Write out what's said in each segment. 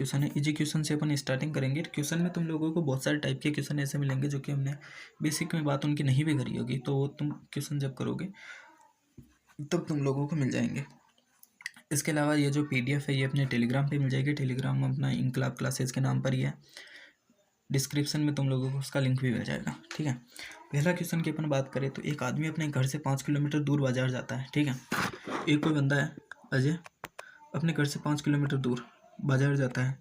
Question है। Easy question से अपन starting करेंगे। क्वेश्चन में तुम लोगों को बहुत सारे टाइप के क्वेश्चन ऐसे मिलेंगे जो कि हमने बेसिक में बात उनकी नहीं भी करी होगी, तो वो तुम क्वेश्चन जब करोगे तब तुम लोगों को मिल जाएंगे। इसके अलावा ये जो PDF है ये अपने टेलीग्राम पे मिल जाएगी। टेलीग्राम में अपना इनकलाब क्लासेस के नाम पर ही है। डिस्क्रिप्शन में तुम लोगों को उसका लिंक भी मिल जाएगा। ठीक है, पहला क्वेश्चन की अपन बात करें तो एक आदमी अपने घर से 5 किलोमीटर दूर बाजार जाता है। ठीक है, एक कोई बंदा है अजय, अपने घर से 5 किलोमीटर दूर बाजार जाता है।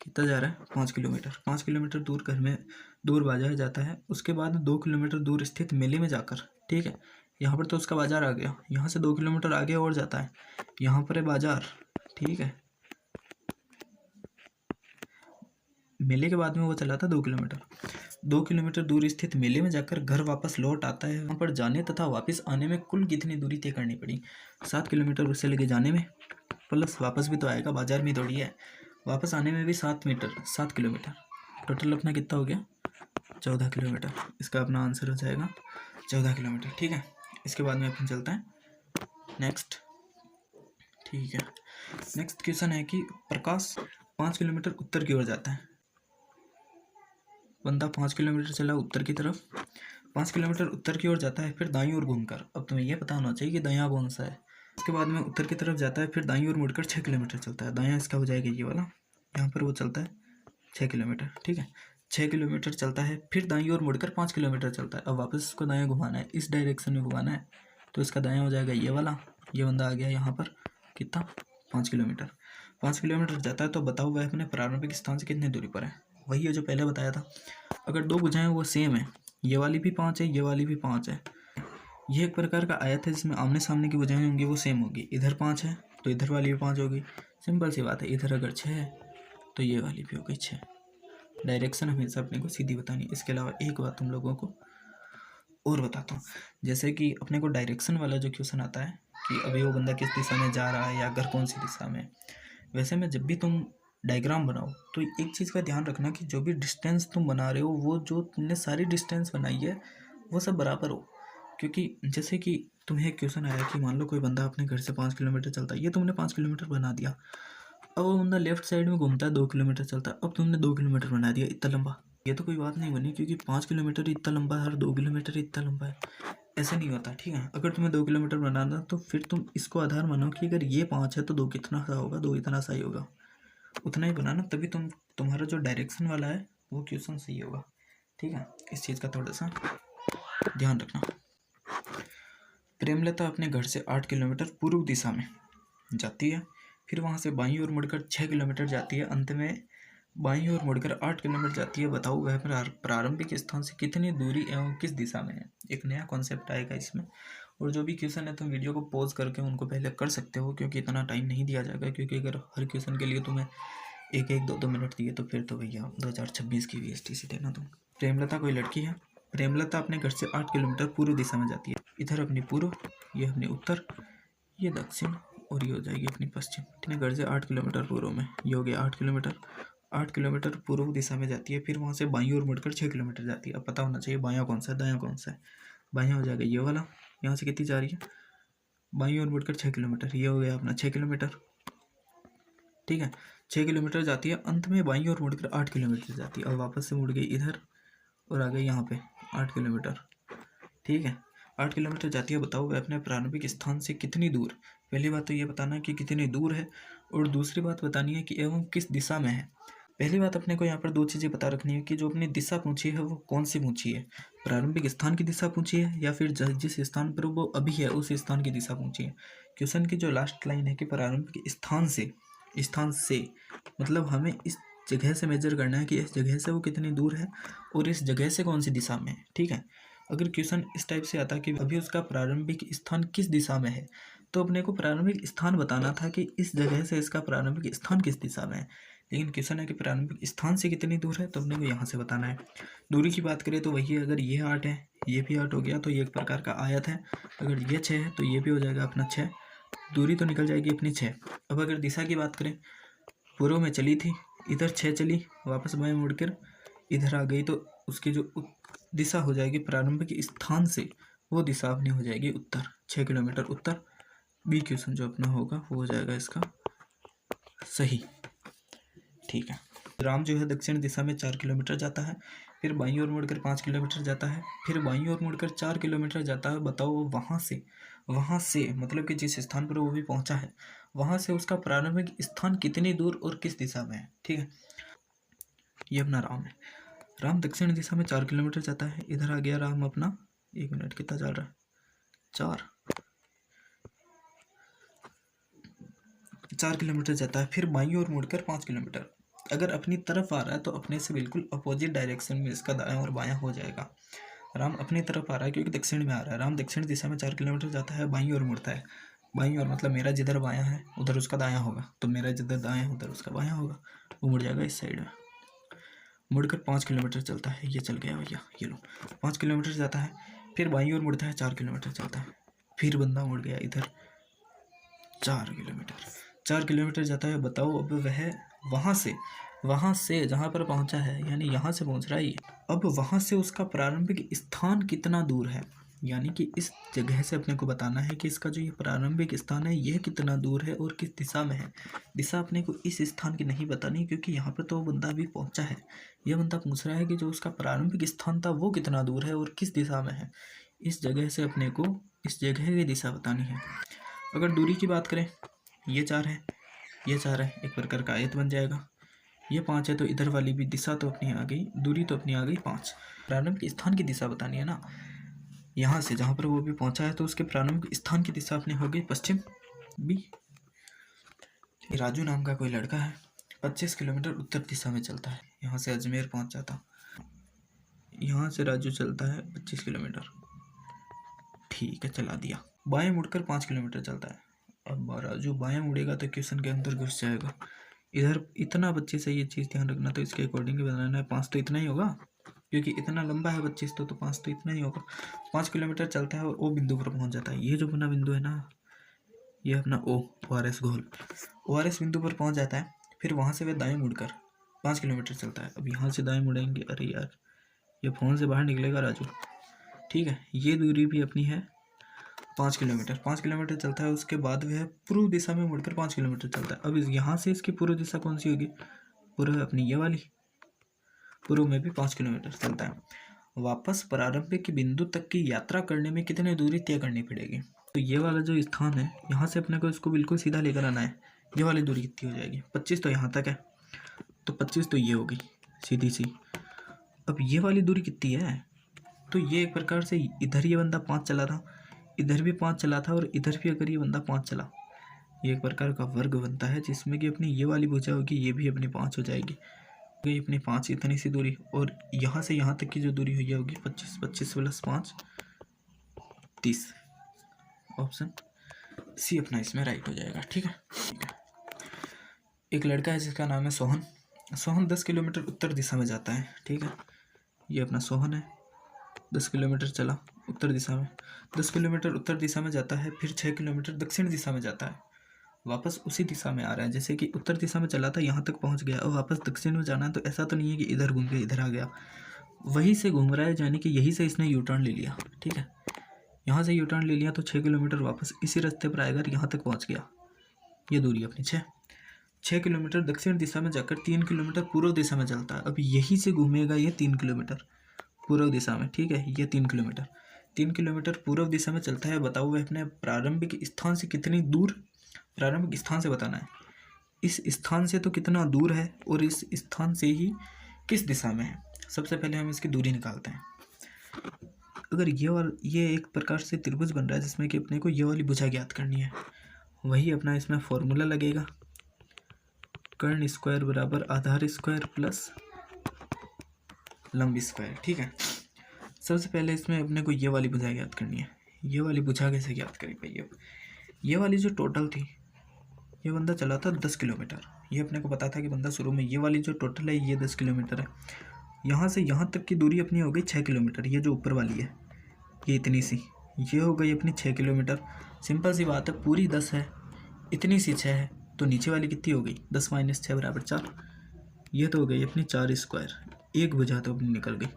कितना जा रहा है? 5 किलोमीटर। 5 किलोमीटर दूर बाजार जाता है। उसके बाद 2 किलोमीटर दूर स्थित मेले में जाकर, ठीक है, यहाँ पर तो उसका बाजार आ गया, यहाँ से 2 किलोमीटर आगे और जाता है, यहाँ पर है बाजार। ठीक है, मेले के बाद में वो चला था 2 किलोमीटर। 2 किलोमीटर दूर स्थित मेले में जाकर घर वापस लौट आता है। वहाँ पर जाने तथा वापस आने में कुल कितनी दूरी तय करनी पड़ी? 7 किलोमीटर उससे लगे जाने में, प्लस वापस भी तो आएगा, बाजार में थोड़ी है। वापस आने में भी 7 किलोमीटर। टोटल अपना कितना हो गया? 14 किलोमीटर। इसका अपना आंसर हो जाएगा 14 किलोमीटर। ठीक है, इसके बाद में अपन चलते हैं नेक्स्ट। ठीक है, नेक्स्ट क्वेश्चन है कि प्रकाश 5 किलोमीटर उत्तर की ओर जाता है। बंदा 5 किलोमीटर चला उत्तर की तरफ, 5 किलोमीटर उत्तर की ओर जाता है, फिर दाईं ओर घूमकर, अब तुम्हें यह पता होना चाहिए कि दायां कौन सा है। उसके बाद में उत्तर की तरफ जाता है, फिर दाईं ओर मुड़कर 6 किलोमीटर चलता है। दायां इसका हो जाएगा ये वाला, यहाँ पर वो चलता है 6 किलोमीटर। ठीक है, 6 किलोमीटर चलता है, फिर दाईं ओर मुड़कर 5 किलोमीटर चलता है। अब वापस इसको दायां घुमाना है, इस डायरेक्शन में घुमाना है, तो इसका दायां हो जाएगा ये वाला। ये बंदा आ गया यहाँ पर कितना? 5 किलोमीटर। 5 किलोमीटर जाता है, तो बताओ वह अपने प्रारंभिक स्थान से कितनी दूरी पर है? वही है जो पहले बताया था। अगर दो भुजाएं वो सेम है, ये वाली भी 5 है, ये वाली भी 5 है, ये एक प्रकार का आयत है जिसमें आमने सामने की भुजाएं होंगी वो सेम होगी। इधर 5 है तो इधर वाली भी 5 होगी। सिंपल सी बात है। इधर अगर 6 है तो ये वाली भी हो गई 6। डायरेक्शन हमेशा अपने को सीधी बतानी। इसके अलावा एक बात तुम लोगों को और बताता हूँ, जैसे कि अपने को डायरेक्शन वाला जो क्वेश्चन आता है कि अभी वो बंदा किस दिशा में जा रहा है या घर कौन सी दिशा में, वैसे में जब भी तुम डायग्राम बनाओ तो एक चीज़ का ध्यान रखना कि जो भी डिस्टेंस तुम बना रहे हो, वो जो तुमने सारी डिस्टेंस बनाई है वो सब बराबर हो। क्योंकि जैसे कि तुम्हें एक क्वेश्चन आया कि मान लो कोई बंदा अपने घर से 5 किलोमीटर चलता है, ये तुमने 5 किलोमीटर बना दिया। अब वो बंदा लेफ्ट साइड में घूमता है, 2 किलोमीटर चलता है, अब तुमने 2 किलोमीटर बना दिया इतना लंबा। ये तो कोई बात नहीं बनी, क्योंकि 5 किलोमीटर इतना लंबा है और 2 किलोमीटर इतना लंबा है, ऐसे नहीं होता। ठीक है, अगर तुम्हें 2 किलोमीटर बनाना तो फिर तुम इसको आधार मानो कि अगर ये 5 है तो 2 कितना सा होगा, 2 इतना सा ही होगा, उतना ही बनाना, तभी तुम्हारा जो डायरेक्शन वाला है वो क्वेश्चन सही होगा। ठीक है, इस चीज़ का थोड़ा सा ध्यान रखना। प्रेमलता अपने घर से 8 किलोमीटर पूर्व दिशा में जाती है, फिर वहाँ से बाईं ओर मुड़कर 6 किलोमीटर जाती है, अंत में बाईं ओर मुड़कर 8 किलोमीटर जाती है। बताओ वह प्रारंभिक स्थान से कितनी दूरी एवं किस दिशा में है? एक नया कॉन्सेप्ट आएगा इसमें। और जो भी क्वेश्चन है तुम वीडियो को पॉज करके उनको पहले कर सकते हो, क्योंकि इतना टाइम नहीं दिया जाएगा। क्योंकि अगर हर क्वेश्चन के लिए तुम्हें 1-1, 2-2 मिनट दिए तो फिर तो भैया 2026 की VSTC देना तुम। प्रेमलता कोई लड़की है। प्रेमलता अपने घर से 8 किलोमीटर पूर्व दिशा में जाती है। इधर अपनी पूर्व, ये अपनी उत्तर, ये दक्षिण, और ये हो जाएगी अपनी पश्चिम। अपने घर से 8 किलोमीटर पूर्व में, ये हो गया 8 किलोमीटर। 8 किलोमीटर पूर्व दिशा में जाती है, फिर वहाँ से बाईं ओर मुड़कर 6 किलोमीटर जाती है। अब पता होना चाहिए बायां कौन सा है दायां कौन सा है। बायां हो जाएगा ये वाला, यहाँ से कितनी जा रही है? बाईं ओर मुड़कर 6 किलोमीटर, ये हो गया अपना 6 किलोमीटर। ठीक है, 6 किलोमीटर जाती है, अंत में बाईं ओर मुड़कर 8 किलोमीटर जाती है। और वापस से मुड़ गई इधर और आ गई यहाँ पे 8 किलोमीटर। ठीक है, 8 किलोमीटर जाती है। बताओ वह अपने प्रारंभिक स्थान से कितनी दूर? पहली बात तो ये बताना है कि कितनी दूर है, और दूसरी बात बतानी है कि एवं किस दिशा में है। पहली बात अपने को यहाँ पर 2 चीज़ें पता रखनी है कि जो अपनी दिशा पूछी है वो कौन सी पूछी है। प्रारंभिक स्थान की दिशा पूछी है या फिर जिस स्थान पर वो अभी है उस स्थान की दिशा पूछी है। क्वेश्चन की जो लास्ट लाइन है कि प्रारंभिक स्थान से मतलब हमें इस जगह से मेजर करना है कि इस जगह से वो कितनी दूर है और इस जगह से कौन सी दिशा में है। ठीक है, अगर क्वेश्चन इस टाइप से आता कि अभी उसका प्रारंभिक स्थान किस दिशा में है, तो अपने को प्रारंभिक स्थान बताना था कि इस जगह से इसका प्रारंभिक स्थान किस दिशा में है। लेकिन क्वेश्चन है कि प्रारंभिक स्थान से कितनी दूर है, तो अपने को यहाँ से बताना है। दूरी की बात करें तो वही है, अगर ये 8 है, ये भी 8 हो गया तो ये एक प्रकार का आयत है। अगर ये 6 है तो ये भी हो जाएगा अपना 6, दूरी तो निकल जाएगी अपनी 6। अब अगर दिशा की बात करें, पूर्व में चली थी, इधर 6 चली, वापस बाएं मुड़कर इधर आ गई, तो उसकी जो दिशा हो जाएगी प्रारंभिक स्थान से, वो दिशा अपनी हो जाएगी उत्तर, 6 किलोमीटर उत्तर। बी क्वेश्चन जो अपना होगा वो हो जाएगा इसका सही। ठीक है। राम जो है दक्षिण दिशा में 4 किलोमीटर जाता है, फिर बाईं ओर मुड़कर 5 किलोमीटर जाता है, फिर बाईं ओर मुड़कर 4 किलोमीटर जाता है। बताओ वहाँ से मतलब कि जिस स्थान पर वो भी पहुंचा है वहाँ से उसका प्रारंभिक स्थान कितनी दूर और किस दिशा में है। ठीक है, ये अपना राम है। राम दक्षिण दिशा में 4 किलोमीटर जाता है। इधर आ गया राम अपना, 1 मिनट कितना चल रहा है, 4 किलोमीटर जाता है, फिर बाईं ओर मुड़कर 5 किलोमीटर। अगर अपनी तरफ आ रहा है तो अपने से बिल्कुल अपोजिट डायरेक्शन में इसका दायां और बायां हो जाएगा। राम अपनी तरफ आ रहा है क्योंकि दक्षिण में आ रहा है। राम दक्षिण दिशा में 4 किलोमीटर जाता है, बाईं ओर मुड़ता है। बाईं ओर मतलब मेरा जिधर बायां है उधर उसका दायां होगा, तो मेरा जिधर दायां है उधर उसका बायां होगा, वो मुड़ जाएगा इस साइड में। मुड़कर 5 किलोमीटर चलता है, ये चल गया भैया, ये लो 5 किलोमीटर जाता है, फिर बाईं ओर मुड़ता है, 4 किलोमीटर चलता है, फिर बंदा मुड़ गया इधर 4 किलोमीटर जाता है। बताओ अब वह वहाँ से जहाँ पर पहुँचा है, यानी यहाँ से पहुँच रहा है ये, अब वहाँ से उसका प्रारंभिक स्थान कितना दूर है। यानी कि इस जगह से अपने को बताना है कि इसका जो ये प्रारंभिक स्थान है यह कितना दूर है और किस दिशा में है। दिशा अपने को इस स्थान की नहीं बतानी, क्योंकि यहाँ पर तो वो बंदा अभी पहुँचा है। यह बंदा पूछ रहा है कि जो उसका प्रारंभिक स्थान था वो कितना दूर है और किस दिशा में है। इस जगह से अपने को इस जगह की दिशा बतानी है। अगर दूरी की बात करें, ये 4 है, ये 4 है, एक प्रकार का आयत बन जाएगा। ये 5 है, तो इधर वाली भी दिशा तो अपनी आ गई, दूरी तो अपनी आ गई 5। प्रारंभिक स्थान की दिशा बतानी है ना। यहाँ से जहाँ पर वो भी पहुँचा है तो उसके प्रारंभिक स्थान की दिशा अपनी हो गई पश्चिम बी। राजू नाम का कोई लड़का है, 25 किलोमीटर उत्तर दिशा में चलता है। यहाँ से अजमेर पहुँच जाता, यहाँ से राजू चलता है 25 किलोमीटर, ठीक है, चला दिया। बाएं मुड़कर 5 किलोमीटर चलता है। अब राजू बाएं मुड़ेगा तो क्वेश्चन के अंदर घुस जाएगा। इधर इतना 25 से ये चीज़ ध्यान रखना, तो इसके अकॉर्डिंग ही बनाना है। 5 तो इतना ही होगा क्योंकि इतना लंबा है 25 तो 5 तो इतना ही होगा। 5 किलोमीटर चलता है और ओ बिंदु पर पहुंच जाता है। ये जो अपना बिंदु है ना, ये अपना ORS घोल, ORS बिंदु पर पहुंच जाता है। फिर वहाँ से वह दाएं मुड़कर 5 किलोमीटर चलता है। अब यहाँ से दाएं मुड़ेंगे, अरे यार ये फ़ोन से बाहर निकलेगा राजू। ठीक है, ये दूरी भी अपनी है 5 किलोमीटर। 5 किलोमीटर चलता है, उसके बाद वह पूर्व दिशा में मुड़कर 5 किलोमीटर चलता है। अब यहाँ से इसकी पूर्व दिशा कौन सी होगी, पूर्व अपनी ये वाली, पूर्व में भी 5 किलोमीटर चलता है। वापस प्रारंभिक बिंदु तक की यात्रा करने में कितनी दूरी तय करनी पड़ेगी। तो ये वाला जो स्थान है यहाँ से अपने को इसको बिल्कुल सीधा लेकर आना है। ये वाली दूरी कितनी हो जाएगी, 25 तो यहाँ तक है, तो 25 तो ये होगी सीधी सी। अब ये वाली दूरी कितनी है, तो ये एक प्रकार से इधर ये बंदा 5 चला था, इधर भी 5 चला था, और इधर भी अगर ये बंदा 5 चला, ये एक प्रकार का वर्ग बनता है जिसमें कि अपनी ये वाली भुजा होगी, ये भी अपनी 5 हो जाएगी। ये अपनी 5 इतनी सी दूरी, और यहाँ से यहाँ तक की जो दूरी हुई होगी 25, 25 प्लस 5 30। ऑप्शन सी अपना इसमें राइट हो जाएगा। ठीक है, एक लड़का है जिसका नाम है सोहन। सोहन 10 किलोमीटर उत्तर दिशा में जाता है। ठीक है, ये अपना सोहन है, 10 किलोमीटर चला उत्तर दिशा में, 10 किलोमीटर उत्तर दिशा में जाता है, फिर 6 किलोमीटर दक्षिण दिशा में जाता है। वापस उसी दिशा में आ रहा है, जैसे कि उत्तर दिशा में चला था, यहाँ तक पहुँच गया और वापस दक्षिण में जाना है। तो ऐसा तो नहीं है कि इधर घूम के इधर आ गया, वहीं से घूम रहा है, यानी कि यहीं से इसने यू टर्न ले लिया। ठीक है, यहाँ से यू टर्न ले लिया तो 6 किलोमीटर वापस इसी रास्ते पर आएगा, यहाँ तक पहुँच गया। ये दूरी अपनी 6 किलोमीटर दक्षिण दिशा में जाकर 3 किलोमीटर पूर्व दिशा में चलता है। अब यहीं से घूमेगा ये 3 किलोमीटर पूर्व दिशा में। ठीक है, ये 3 किलोमीटर पूर्व दिशा में चलता है। बताओ वह अपने प्रारंभिक स्थान से कितनी दूर, प्रारंभिक स्थान से बताना है, इस स्थान से तो कितना दूर है और इस स्थान से ही किस दिशा में है। सबसे पहले हम इसकी दूरी निकालते हैं। अगर ये एक प्रकार से त्रिभुज बन रहा है जिसमें कि अपने को ये वाली भुजा ज्ञात करनी है, वही अपना इसमें फॉर्मूला लगेगा, कर्ण स्क्वायर बराबर आधार स्क्वायर प्लस लंब स्क्वायर। ठीक है, सबसे पहले इसमें अपने को ये वाली भुजा ज्ञात करनी है। ये वाली भुजा कैसे ज्ञात करें भाई, ये वाली जो टोटल थी, ये बंदा चला था 10 किलोमीटर। ये अपने को पता था कि बंदा शुरू में, ये वाली जो टोटल है ये 10 किलोमीटर है। यहाँ से यहाँ तक की दूरी अपनी हो गई 6 किलोमीटर। ये जो ऊपर वाली है ये इतनी सी, ये हो गई अपनी 6 किलोमीटर। सिंपल सी बात है, पूरी 10 है, इतनी सी 6 है, तो नीचे वाली कितनी हो गई, 10 - 6 बराबर 4। ये तो हो गई अपनी 4 स्क्वायर। एक भुजा तो अपनी निकल गई।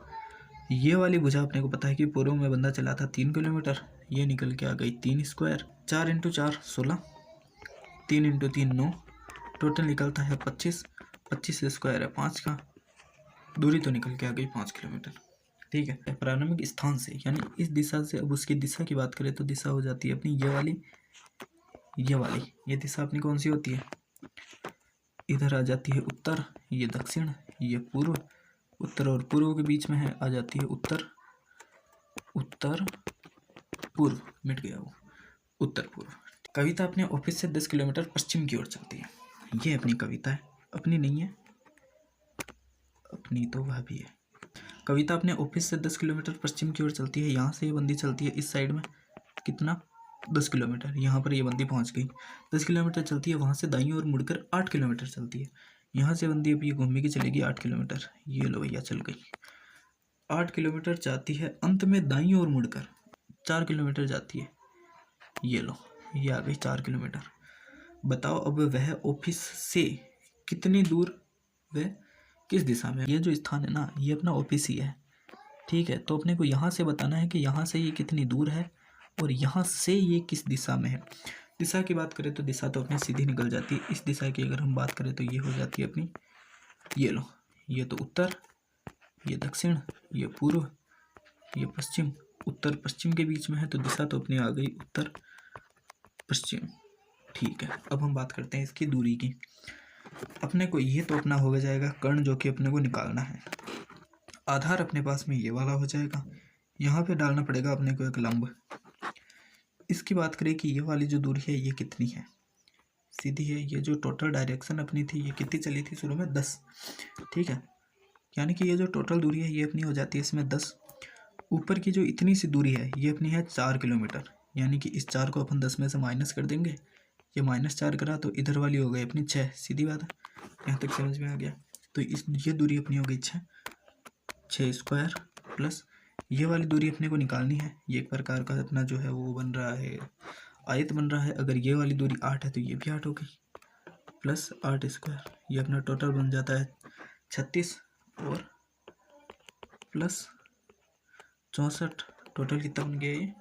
ये वाली भुजा अपने को पता है कि पूर्व में बंदा चला था 3 किलोमीटर, ये निकल के आ गई 3 स्क्वायर। 4 × 4 16, 3 × 3 9, टोटल निकलता है 25। 25 स्क्वायर है, 5 का दूरी तो निकल के आ गई 5 किलोमीटर। ठीक है, प्रारंभिक स्थान से यानी इस दिशा से, अब उसकी दिशा की बात करें तो दिशा हो जाती है अपनी ये वाली। ये दिशा अपनी कौन सी होती है, इधर आ जाती है उत्तर, ये दक्षिण, ये पूर्व। उत्तर और पूर्व के बीच में है, आ जाती है उत्तर पूर्व, मिट गया वो, उत्तर पूर्व। कविता अपने ऑफिस से 10 किलोमीटर पश्चिम की ओर चलती है। ये अपनी कविता है, अपनी नहीं है, अपनी तो वह भी है। कविता अपने ऑफिस से 10 किलोमीटर पश्चिम की ओर चलती है। यहाँ से ये बंदी चलती है इस साइड में, कितना 10 किलोमीटर। यहाँ पर ये बंदी पहुँच गई, 10 किलोमीटर चलती है। वहाँ से दाईं ओर मुड़कर 8 किलोमीटर चलती है। यहाँ से बंदी अब ये घूमने की चलेगी 8 किलोमीटर। ये लो भैया, चल गई 8 किलोमीटर जाती है। अंत में दाईं ओर मुड़कर 4 किलोमीटर जाती है। ये लो, ये आ गई 4 किलोमीटर। बताओ अब वह ऑफिस से कितनी दूर, वह किस दिशा में। ये जो स्थान है ना, ये अपना ऑफिस ही है। ठीक है, तो अपने को यहाँ से बताना है कि यहाँ से ये कितनी दूर है और यहाँ से ये किस दिशा में है। दिशा की बात करें तो दिशा तो अपनी सीधी निकल जाती है। इस दिशा की अगर हम बात करें तो ये हो जाती है अपनी, ये लो, ये तो उत्तर, ये दक्षिण, ये पूर्व, ये पश्चिम। उत्तर पश्चिम के बीच में है तो दिशा तो अपनी आ गई उत्तर पश्चिम। ठीक है, अब हम बात करते हैं इसकी दूरी की। अपने को ये तो अपना हो जाएगा कर्ण, जो कि अपने को निकालना है। आधार अपने पास में ये वाला हो जाएगा। यहाँ पे डालना पड़ेगा अपने को एक लंब। इसकी बात करें कि ये वाली जो दूरी है ये कितनी है, सीधी है। ये जो टोटल डायरेक्शन अपनी थी ये कितनी चली थी शुरू में, 10। ठीक है, यानी कि ये जो टोटल दूरी है ये अपनी हो जाती है इसमें 10। ऊपर की जो इतनी सी दूरी है ये अपनी है 4 किलोमीटर, यानी कि इस 4 को अपन 10 में से माइनस कर देंगे। ये -4 करा तो इधर वाली हो गई अपनी 6। सीधी बात है, यहाँ तक समझ में आ गया। तो ये दूरी अपनी हो गई 6 स्क्वायर प्लस ये वाली दूरी अपने को निकालनी है। ये एक प्रकार का अपना जो है वो बन रहा है, आयत बन रहा है। अगर ये वाली दूरी 8 है तो ये भी 8 हो गई, प्लस 8 स्क्वायर, ये अपना टोटल बन जाता है 36 और प्लस 64। टोटल कितना बन गया ये,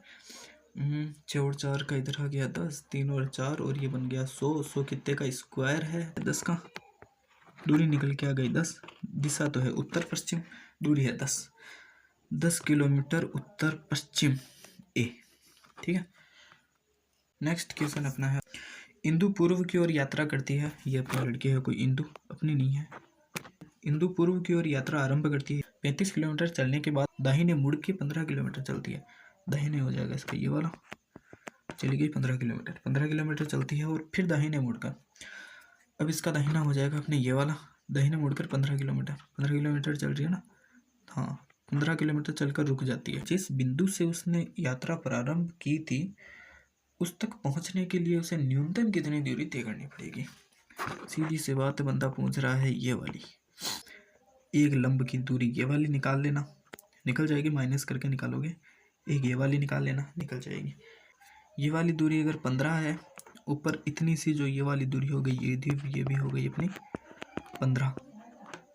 6 और 4 का इधर आ गया 10, 3 और 4 और ये बन गया 100 कितने का स्क्वायर है, 10 का। दूरी निकल के आ गई 10। दिशा तो है उत्तर पश्चिम, दूरी है 10 किलोमीटर उत्तर पश्चिम ए। ठीक है, नेक्स्ट क्वेश्चन अपना है, इंदु पूर्व की ओर यात्रा करती है। ये अपनी लड़की है, कोई इंदु अपनी नहीं है। इंदु पूर्व की ओर यात्रा आरंभ करती है। 35 किलोमीटर चलने के बाद दाहिने मुड़ के 15 किलोमीटर चलती है। दाहिने हो जाएगा इसका ये वाला, चली गई 15 किलोमीटर। 15 किलोमीटर चलती है और फिर दाहिने मुड़कर, अब इसका दाहिना हो जाएगा अपने ये वाला, दाहिने मुड़कर 15 किलोमीटर। 15 किलोमीटर चल रही है ना, हाँ 15 किलोमीटर चलकर रुक जाती है। जिस बिंदु से उसने यात्रा प्रारंभ की थी उस तक पहुंचने के लिए उसे न्यूनतम कितनी दूरी तय करनी पड़ेगी। सीधी सी बात, बंदा पूछ रहा है ये वाली। एक लंब की दूरी ये वाली निकाल लेना, निकल जाएगी, माइनस करके निकालोगे। एक ये वाली निकाल लेना, निकल जाएगी। ये वाली दूरी अगर 15 है, ऊपर इतनी सी जो ये वाली दूरी हो गई, ये भी हो गई अपनी 15।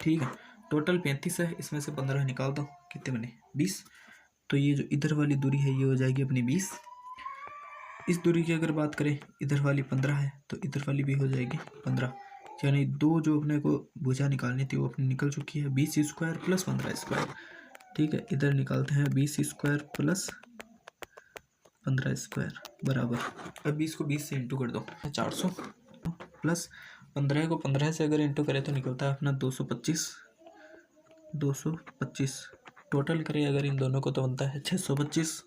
ठीक है, टोटल 35 है, इसमें से 15 निकाल दो, कितने बने 20। तो ये जो इधर वाली दूरी है ये हो जाएगी अपनी 20। इस दूरी की अगर बात करें, इधर वाली 15 है तो इधर वाली भी हो जाएगी 15, यानी दो जो अपने को भुजा निकालनी थी वो अपनी निकल चुकी है। 20 स्क्वायर प्लस 15 स्क्वायर। ठीक है, इधर निकालते हैं 20 स्क्वायर प्लस 15 स्क्वायर बराबर, अब 20 को 20 से इंटू कर दो, 400 प्लस 15 को 15 से अगर इंटू करें तो निकलता है अपना 225। 225 टोटल करें अगर इन दोनों को तो बनता है 625।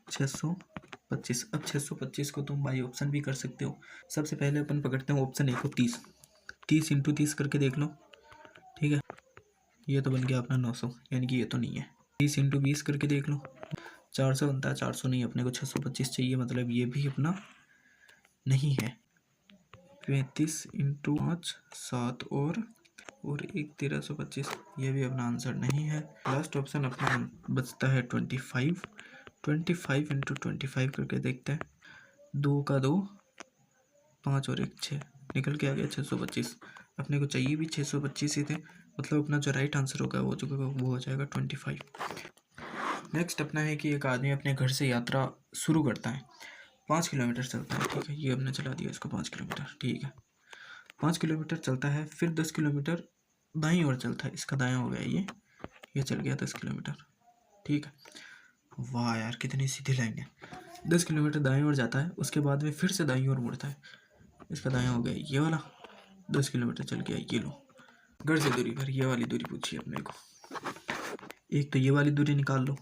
625, अब 625 को तुम बाई ऑप्शन भी कर सकते हो। सबसे पहले अपन पकड़ते हैं ऑप्शन ए को, 30। 30 इंटू 30 करके देख लो। ठीक है, ये तो बन गया अपना 900, यानी कि ये तो नहीं है। 30 इंटू 20 करके देख लो, 400 बनता है। 400 नहीं, अपने को 625 चाहिए, मतलब ये भी अपना नहीं है। 35 इंटू 5 7 और 1 1325, ये भी अपना आंसर नहीं है। लास्ट ऑप्शन अपना बचता है 25। 25 इंटू 25 करके देखते हैं, 2 का 2, 5 और 1 6, निकल के आ गया 625। अपने को चाहिए भी 625 ही थे, मतलब अपना जो राइट आंसर होगा वो हो जाएगा 25। नेक्स्ट अपना है कि एक आदमी अपने घर से यात्रा शुरू करता है, 5 किलोमीटर चलता है। ठीक है, ये हमने चला दिया इसको 5 किलोमीटर। ठीक है, 5 किलोमीटर चलता है, फिर 10 किलोमीटर दाईं ओर चलता है, इसका दायां हो गया ये चल गया 10 किलोमीटर। ठीक है, वाह यार कितनी सीधी लाइन है। 10 किलोमीटर दाईं ओर जाता है, उसके बाद में फिर से दाईं ओर मुड़ता है, इसका दायां हो गया ये वाला, 10 किलोमीटर चल गया। ये लो, घर से दूरी पर ये वाली दूरी पूछी अपने को। एक तो ये वाली दूरी निकाल लो,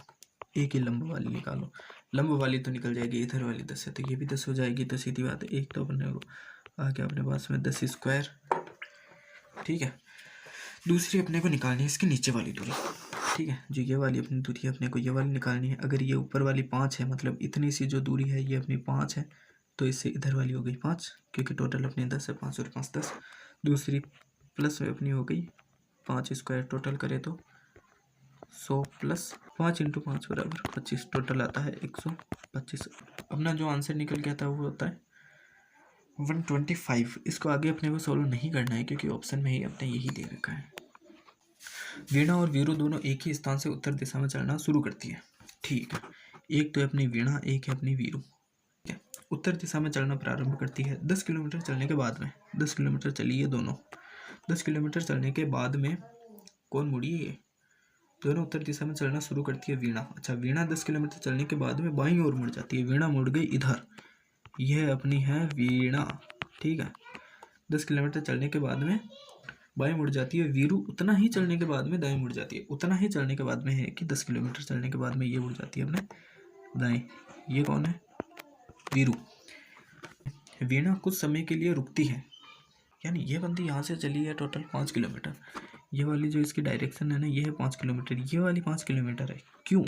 एक ही लंब वाली निकालो। लंब वाली तो निकल जाएगी, इधर वाली 10 है तो ये भी 10 हो जाएगी, तो सीधी बात है। एक तो अपने को आ गया अपने पास में 10 स्क्वायर। ठीक है, दूसरी अपने को निकालनी है इसकी नीचे वाली दूरी। ठीक है, जो ये वाली अपनी दूरी है अपने को ये वाली निकालनी है। अगर ये ऊपर वाली 5 है, मतलब इतनी सी जो दूरी है ये अपनी 5 है, तो इससे इधर वाली हो गई 5, क्योंकि टोटल अपनी 10 है, 5 और 5 10। दूसरी प्लस में अपनी हो गई 5 स्क्वायर, टोटल करे तो 100 प्लस 5 × 5 बराबर 25, टोटल आता है 125। अपना जो आंसर निकल गया था वो होता है 125। इसको आगे अपने को सोल्व नहीं करना है क्योंकि ऑप्शन में ही अपने यही दे रखा है। वीणा और वीरू दोनों एक ही स्थान से उत्तर दिशा में चलना शुरू करती है। ठीक है, एक तो है अपनी वीणा, एक है अपनी वीरू। ठीक है, उत्तर दिशा में चलना प्रारंभ करती है 10 किलोमीटर चलने के बाद में। 10 किलोमीटर चली है दोनों। 10 किलोमीटर चलने के बाद में कौन मुड़ी है? ये दोनों उत्तर दिशा में चलना शुरू करती है वीणा। अच्छा, वीणा 10 किलोमीटर चलने के बाद में बाईं ओर मुड़ जाती है। वीणा मुड़ गई इधर, यह अपनी है वीणा। ठीक है, 10 किलोमीटर चलने के बाद में बाएं मुड़ जाती है। वीरू उतना ही चलने के बाद में दाएं मुड़ जाती है। उतना ही चलने के बाद में है कि 10 किलोमीटर चलने के बाद में ये मुड़ जाती है अपने दाएं। ये कौन है? वीरू। वीणा कुछ समय के लिए रुकती है, यानी ये बंदी यहाँ से चली है टोटल 5 किलोमीटर। ये वाली जो इसकी डायरेक्शन है ना, ये है 5 किलोमीटर, ये वाली 5 किलोमीटर है। क्यों?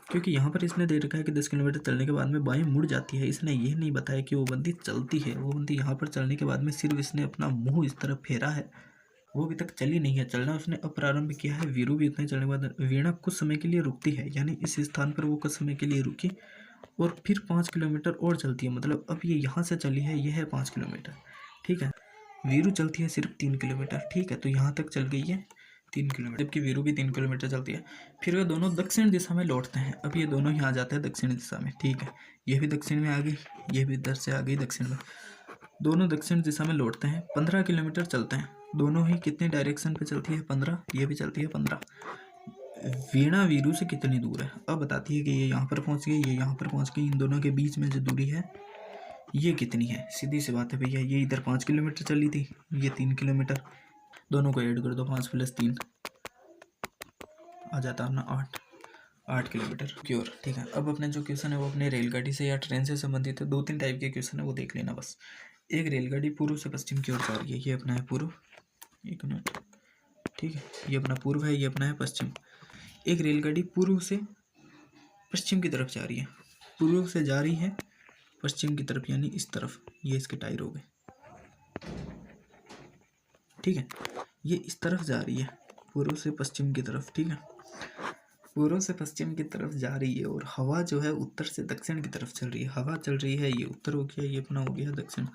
क्योंकि यहाँ पर इसने दे रखा है कि 10 किलोमीटर चलने के बाद में बाएं मुड़ जाती है। इसने ये नहीं बताया कि वो बंदी चलती है। वो बंदी यहाँ पर चलने के बाद में सिर्फ इसने अपना मुंह इस तरफ फेरा है, वो अभी तक चली नहीं है। चलना उसने अब प्रारंभ किया है। वीरू भी इतने चलने के बाद वीणा कुछ समय के लिए रुकती है, यानी इस स्थान पर वो कुछ समय के लिए रुकी और फिर 5 किलोमीटर और चलती है। मतलब अब ये यहाँ से चली है, ये है 5 किलोमीटर। ठीक है, वीरू चलती है सिर्फ 3 किलोमीटर। ठीक है, तो यहाँ तक चल गई है 3 किलोमीटर, जबकि वीरू भी 3 किलोमीटर चलती है। फिर वे दोनों दक्षिण दिशा में लौटते हैं। अब ये दोनों ही आ जाते हैं दक्षिण दिशा में। ठीक है, ये भी दक्षिण में आ गई, ये भी इधर से आ गई दक्षिण में। दोनों दक्षिण दिशा में लौटते हैं। 15 किलोमीटर चलते हैं। दोनों ही कितनी डायरेक्शन पे चलती है? 15। ये भी चलती है 15। वीणा वीरू से कितनी दूर है? अब बताती है कि ये यहाँ पर पहुँच गई, ये यहाँ पर पहुँच गई। इन दोनों के बीच में जो दूरी है ये कितनी है? सीधी सी बात है भैया, ये इधर 5 किलोमीटर चली थी, ये 3 किलोमीटर। दोनों को ऐड कर दो, 5 + 3 आ जाता है ना 8 किलोमीटर की ओर। ठीक है, अब अपने जो क्वेश्चन है वो अपने रेलगाड़ी से या ट्रेन से संबंधित है। 2-3 टाइप के क्वेश्चन है, वो देख लेना बस। एक रेलगाड़ी पूर्व से पश्चिम की ओर जा रही है, ये अपना है पूर्व। 1 मिनट। ठीक है, ये अपना पूर्व है, ये अपना है पश्चिम। एक रेलगाड़ी पूर्व से पश्चिम की तरफ जा रही है, पूर्व से जा रही है पश्चिम की तरफ, यानी इस तरफ। ये इसके टायर हो गए। ठीक है, ये इस तरफ जा रही है पूर्व से पश्चिम की तरफ। ठीक है, पूर्व से पश्चिम की तरफ जा रही है और हवा जो है उत्तर से दक्षिण की तरफ चल रही है। हवा चल रही है, ये उत्तर हो गया, ये अपना हो गया दक्षिण।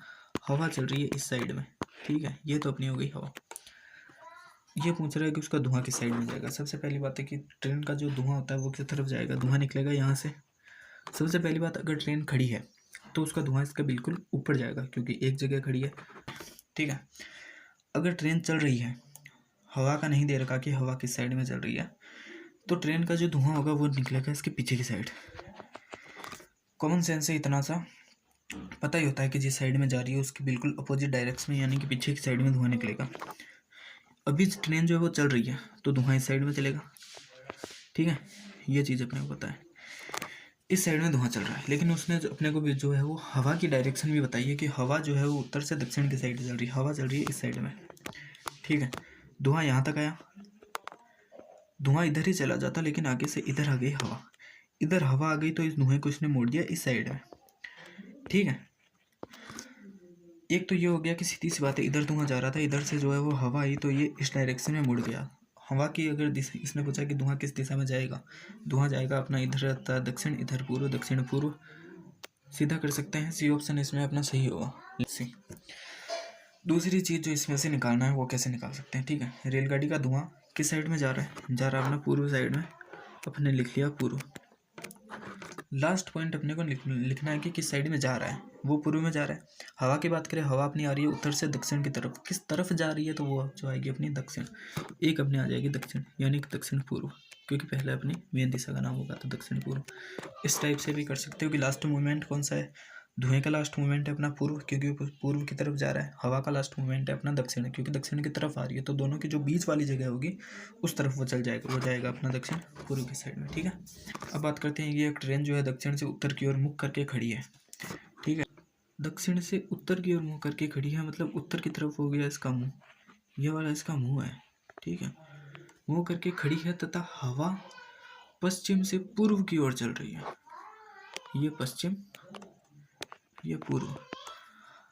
हवा चल रही है इस साइड में। ठीक है, ये तो अपनी हो गई हवा। ये पूछ रहा है कि उसका धुआं किस साइड में जाएगा। सबसे पहली बात है कि ट्रेन का जो धुआं होता है वो किस तरफ जाएगा? धुआं निकलेगा यहाँ से। सबसे पहली बात, अगर ट्रेन खड़ी है तो उसका धुआं इसका बिल्कुल ऊपर जाएगा, क्योंकि एक जगह खड़ी है। ठीक है, अगर ट्रेन चल रही है, हवा का नहीं दे रखा कि हवा किस साइड में चल रही है, तो ट्रेन का जो धुआं होगा वो निकलेगा इसके पीछे की साइड। कॉमन सेंस से इतना सा पता ही होता है कि जिस साइड में जा रही है उसकी बिल्कुल अपोजिट डायरेक्शन में, यानी कि पीछे की साइड में धुआं निकलेगा। अभी ट्रेन जो है वो चल रही है तो धुआं इस साइड में चलेगा। ठीक है, ये चीज़ अपने को पता है, इस साइड में धुआं चल रहा है। लेकिन उसने अपने को भी जो है वो हवा की डायरेक्शन भी बताई है कि हवा जो है वो उत्तर से दक्षिण की साइड चल रही है। हवा चल रही है इस साइड में। ठीक है, धुआं यहाँ तक आया, धुआं इधर ही चला जाता, लेकिन आगे से इधर आ गई हवा। इधर हवा आ गई तो इस धुएं को इसने मोड़ दिया इस साइड में। ठीक है, एक तो ये हो गया कि सीधी सी बात है, इधर धुआं जा रहा था, इधर से जो है वो हवा आई तो ये इस डायरेक्शन में मुड़ गया। हवा की अगर दिशा, इसने पूछा कि धुआं किस दिशा में जाएगा, धुआं जाएगा अपना इधर रहता है दक्षिण, इधर पूर्व, दक्षिण पूर्व। सीधा कर सकते हैं, सी ऑप्शन इसमें अपना सही होगा। सी। दूसरी चीज़ जो इसमें से निकालना है वो कैसे निकाल सकते हैं? ठीक है, रेलगाड़ी का धुआं किस साइड में जा रहा है? जा रहा है अपना पूर्व साइड में। अपने लिख लिया पूर्व। लास्ट पॉइंट अपने को लिखना है कि किस साइड में जा रहा है। वो पूर्व में जा रहा है। हवा की बात करें, हवा अपनी आ रही है उत्तर से दक्षिण की तरफ। किस तरफ जा रही है, तो वो जो आएगी अपनी दक्षिण। एक अपने आ जाएगी दक्षिण, यानी कि दक्षिण पूर्व, क्योंकि पहले अपनी मेन दिशा का नाम होगा तो दक्षिण पूर्व। इस टाइप से भी कर सकते हो कि लास्ट मूवमेंट कौन सा है। धुएं का लास्ट मूवमेंट है अपना पूर्व, क्योंकि वो पूर्व की तरफ जा रहा है। हवा का लास्ट मूवमेंट है अपना दक्षिण, क्योंकि दक्षिण की तरफ आ रही है। तो दोनों की जो बीच वाली जगह होगी उस तरफ वो चल जाएगा, वो जाएगा अपना दक्षिण पूर्व की साइड में। ठीक है, अब बात करते हैं, ये एक ट्रेन जो है दक्षिण से उत्तर की ओर मुख करके खड़ी है। ठीक है, दक्षिण से उत्तर की ओर मुँह करके खड़ी है, मतलब उत्तर की तरफ हो गया इसका मुँह, ये वाला इसका मुँह है। ठीक है, मुँह करके खड़ी है तथा हवा पश्चिम से पूर्व की ओर चल रही है। ये पश्चिम, ये पूर्व।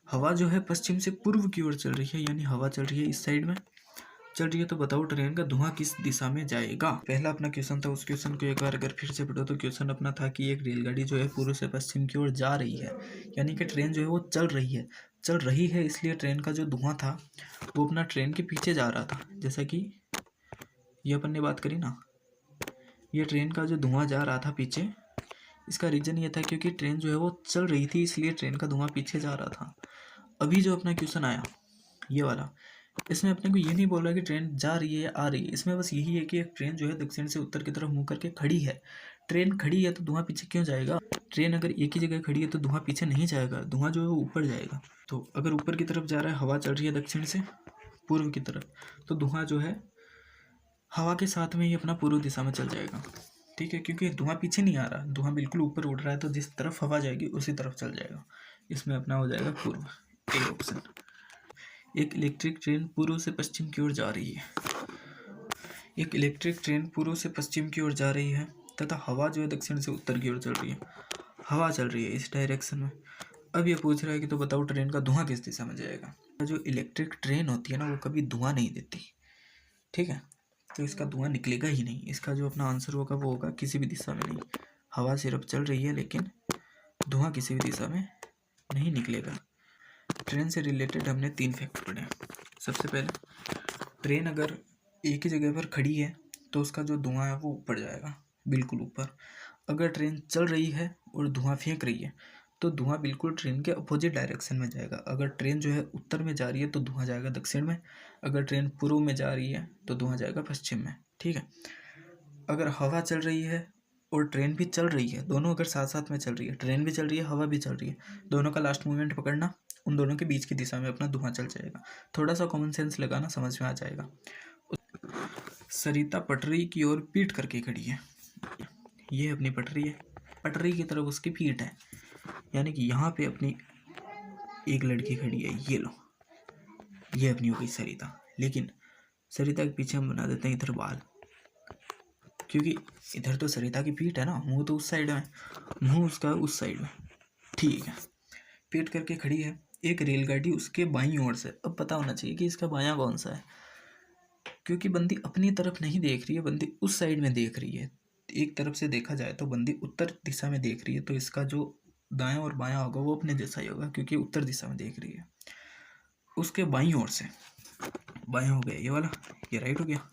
हवा जो है पश्चिम से पूर्व की ओर चल रही है, यानी हवा चल रही है इस साइड में चल रही है। तो बताओ ट्रेन का धुआं किस दिशा में जाएगा। पहला अपना क्वेश्चन था, उस क्वेश्चन को एक बार अगर फिर से पढ़ो तो क्वेश्चन अपना था कि एक रेलगाड़ी जो है पूर्व से पश्चिम की ओर जा रही है, यानी कि ट्रेन जो है वो चल रही है। चल रही है इसलिए ट्रेन का जो धुआं था वो अपना ट्रेन के पीछे जा रहा था। जैसा कि ये अपन ने बात करी ना, ये ट्रेन का जो धुआं जा रहा था पीछे, इसका रीज़न ये था क्योंकि ट्रेन जो है वो चल रही थी, इसलिए ट्रेन का धुआं पीछे जा रहा था। अभी जो अपना क्वेश्चन आया ये वाला, इसमें अपने को ये नहीं बोल रहा कि ट्रेन जा रही है या आ रही है। इसमें बस यही है कि एक ट्रेन जो है दक्षिण से उत्तर की तरफ मुँह करके खड़ी है। ट्रेन खड़ी है तो धुआं पीछे क्यों जाएगा। ट्रेन अगर एक ही जगह खड़ी है तो धुआं पीछे नहीं जाएगा, धुआं जो है वो ऊपर जाएगा। तो अगर ऊपर की तरफ जा रहा है, हवा चल रही है दक्षिण से पूर्व की तरफ, तो धुआं जो है हवा के साथ में ही अपना पूर्व दिशा में चल जाएगा। ठीक है, क्योंकि धुआं पीछे नहीं आ रहा, धुआं बिल्कुल ऊपर उड़ रहा है, तो जिस तरफ हवा जाएगी उसी तरफ चल जाएगा। इसमें अपना हो जाएगा पूर्व, ए ऑप्शन। एक इलेक्ट्रिक ट्रेन पूर्व से पश्चिम की ओर जा रही है। एक इलेक्ट्रिक ट्रेन पूर्व से पश्चिम की ओर जा रही है तथा हवा जो है दक्षिण से उत्तर की ओर चल रही है। हवा चल रही है इस डायरेक्शन में। अब ये पूछ रहा है कि तो बताओ ट्रेन का धुआं किस दिशा में जाएगा। जो इलेक्ट्रिक ट्रेन होती है ना, वो कभी धुआं नहीं देती। ठीक है, तो इसका धुआं निकलेगा ही नहीं। इसका जो अपना आंसर होगा वो होगा किसी भी दिशा में नहीं। हवा सिर्फ चल रही है लेकिन धुआं किसी भी दिशा में नहीं निकलेगा। ट्रेन से रिलेटेड हमने 3 फैक्ट पढ़े। सबसे पहले, ट्रेन अगर एक ही जगह पर खड़ी है तो उसका जो धुआं है वो ऊपर जाएगा, बिल्कुल ऊपर। अगर ट्रेन चल रही है और धुआं फेंक रही है तो धुआं बिल्कुल ट्रेन के अपोजिट डायरेक्शन में जाएगा। अगर ट्रेन जो है उत्तर में जा रही है तो धुआं जाएगा दक्षिण में। अगर ट्रेन पूर्व में जा रही है तो धुआं जाएगा पश्चिम में। ठीक है, अगर हवा चल रही है और ट्रेन भी चल रही है, दोनों अगर साथ साथ में चल रही है, ट्रेन भी चल रही है, हवा भी चल रही है, दोनों का लास्ट मूवमेंट पकड़ना, उन दोनों के बीच की दिशा में अपना धुआं चल जाएगा। थोड़ा सा कॉमन सेंस लगाना, समझ में आ जाएगा। सरिता पटरी की ओर पीठ करके खड़ी है। ये अपनी पटरी है, पटरी की तरफ उसकी पीठ है, यानी कि यहाँ पे अपनी एक लड़की खड़ी है। ये लो, ये अपनी हो गई सरिता। लेकिन सरिता के पीछे हम बना देते हैं इधर बाल, क्योंकि इधर तो सरिता की पीठ है ना, मुंह तो उस साइड में, मुंह उसका उस साइड में। ठीक है, पीठ करके खड़ी है। एक रेलगाड़ी उसके बाईं ओर से। अब पता होना चाहिए कि इसका बायां कौन सा है, क्योंकि बंदी अपनी तरफ नहीं देख रही है, बंदी उस साइड में देख रही है। एक तरफ से देखा जाए तो बंदी उत्तर दिशा में देख रही है, तो इसका जो दायां और बायां होगा वो अपने जैसा ही होगा, क्योंकि उत्तर दिशा में देख रही है। उसके बाईं ओर से, बायां हो गया ये वाला, ये राइट हो गया।